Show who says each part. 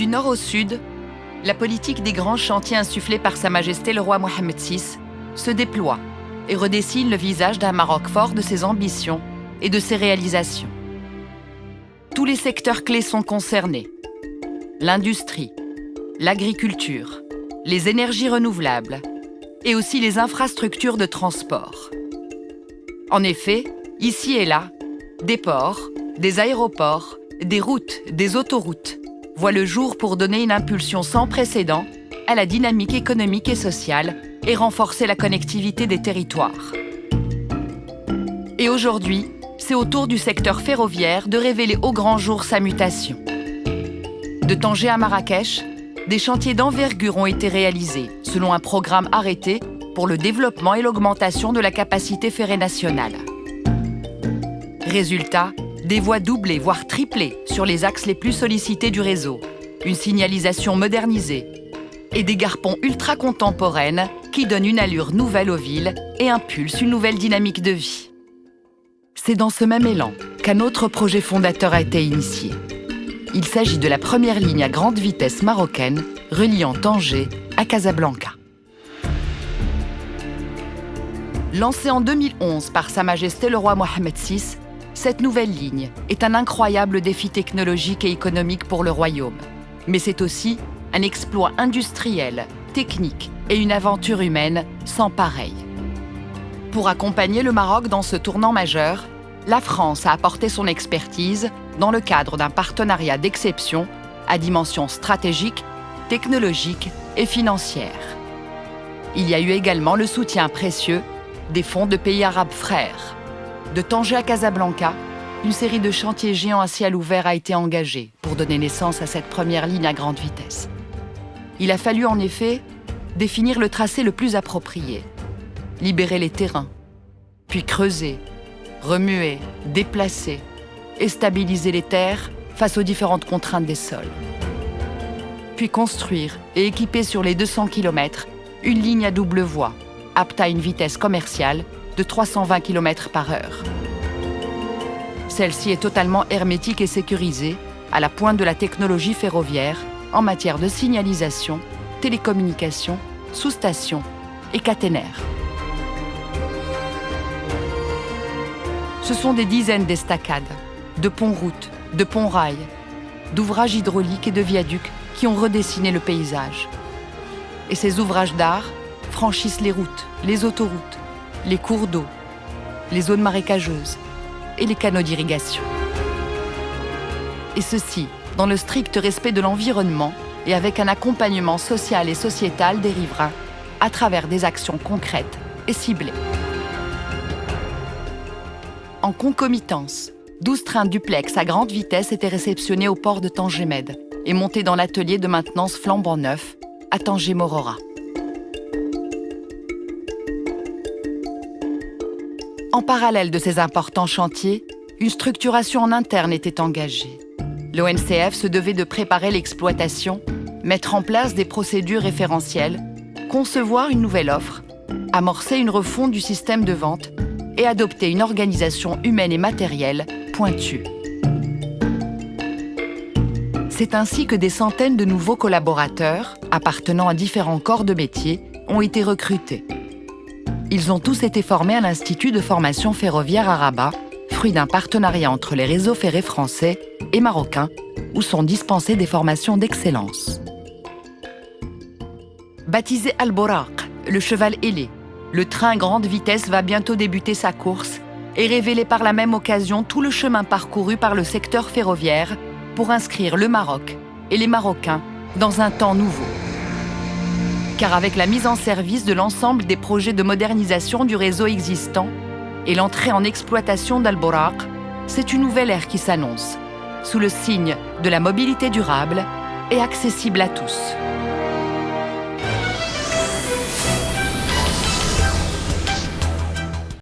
Speaker 1: Du nord au sud, la politique des grands chantiers insufflés par Sa Majesté le roi Mohammed VI se déploie et redessine le visage d'un Maroc fort de ses ambitions et de ses réalisations. Tous les secteurs clés sont concernés. L'industrie, l'agriculture, les énergies renouvelables et aussi les infrastructures de transport. En effet, ici et là, des ports, des aéroports, des routes, des autoroutes voient le jour pour donner une impulsion sans précédent à la dynamique économique et sociale et renforcer la connectivité des territoires. Et aujourd'hui, c'est au tour du secteur ferroviaire de révéler au grand jour sa mutation. De Tanger à Marrakech, des chantiers d'envergure ont été réalisés selon un programme arrêté pour le développement et l'augmentation de la capacité ferrée nationale. Résultat, des voies doublées, voire triplées sur les axes les plus sollicités du réseau, une signalisation modernisée et des gares-ponts ultra contemporaines qui donnent une allure nouvelle aux villes et impulsent une nouvelle dynamique de vie. C'est dans ce même élan qu'un autre projet fondateur a été initié. Il s'agit de la première ligne à grande vitesse marocaine reliant Tanger à Casablanca. Lancée en 2011 par Sa Majesté le roi Mohammed VI, cette nouvelle ligne est un incroyable défi technologique et économique pour le royaume. Mais c'est aussi un exploit industriel, technique et une aventure humaine sans pareil. Pour accompagner le Maroc dans ce tournant majeur, la France a apporté son expertise dans le cadre d'un partenariat d'exception à dimension stratégique, technologique et financière. Il y a eu également le soutien précieux des fonds de pays arabes frères. De Tanger à Casablanca, une série de chantiers géants à ciel ouvert a été engagée pour donner naissance à cette première ligne à grande vitesse. Il a fallu en effet définir le tracé le plus approprié, libérer les terrains, puis creuser, remuer, déplacer et stabiliser les terres face aux différentes contraintes des sols. Puis construire et équiper sur les 200 km une ligne à double voie, apte à une vitesse commerciale de 320 km/h. Celle-ci est totalement hermétique et sécurisée, à la pointe de la technologie ferroviaire en matière de signalisation, télécommunications, sous-stations et caténaires. Ce sont des dizaines d'estacades, de ponts-routes, de ponts-rails, d'ouvrages hydrauliques et de viaducs qui ont redessiné le paysage. Et ces ouvrages d'art franchissent les routes, les autoroutes, les cours d'eau, les zones marécageuses et les canaux d'irrigation. Et ceci dans le strict respect de l'environnement et avec un accompagnement social et sociétal des riverains à travers des actions concrètes et ciblées. En concomitance, 12 trains duplex à grande vitesse étaient réceptionnés au port de Tanger-Med et montés dans l'atelier de maintenance flambant neuf à Tanger-Morora. En parallèle de ces importants chantiers, une structuration en interne était engagée. L'ONCF se devait de préparer l'exploitation, mettre en place des procédures référentielles, concevoir une nouvelle offre, amorcer une refonte du système de vente et adopter une organisation humaine et matérielle pointue. C'est ainsi que des centaines de nouveaux collaborateurs, appartenant à différents corps de métier, ont été recrutés. Ils ont tous été formés à l'Institut de formation ferroviaire à Rabat, fruit d'un partenariat entre les réseaux ferrés français et marocains, où sont dispensées des formations d'excellence. Baptisé Al-Boraq, le cheval ailé, le train grande vitesse va bientôt débuter sa course et révéler par la même occasion tout le chemin parcouru par le secteur ferroviaire pour inscrire le Maroc et les Marocains dans un temps nouveau. Car avec la mise en service de l'ensemble des projets de modernisation du réseau existant et l'entrée en exploitation d'Al-Boraq, c'est une nouvelle ère qui s'annonce, sous le signe de la mobilité durable et accessible à tous.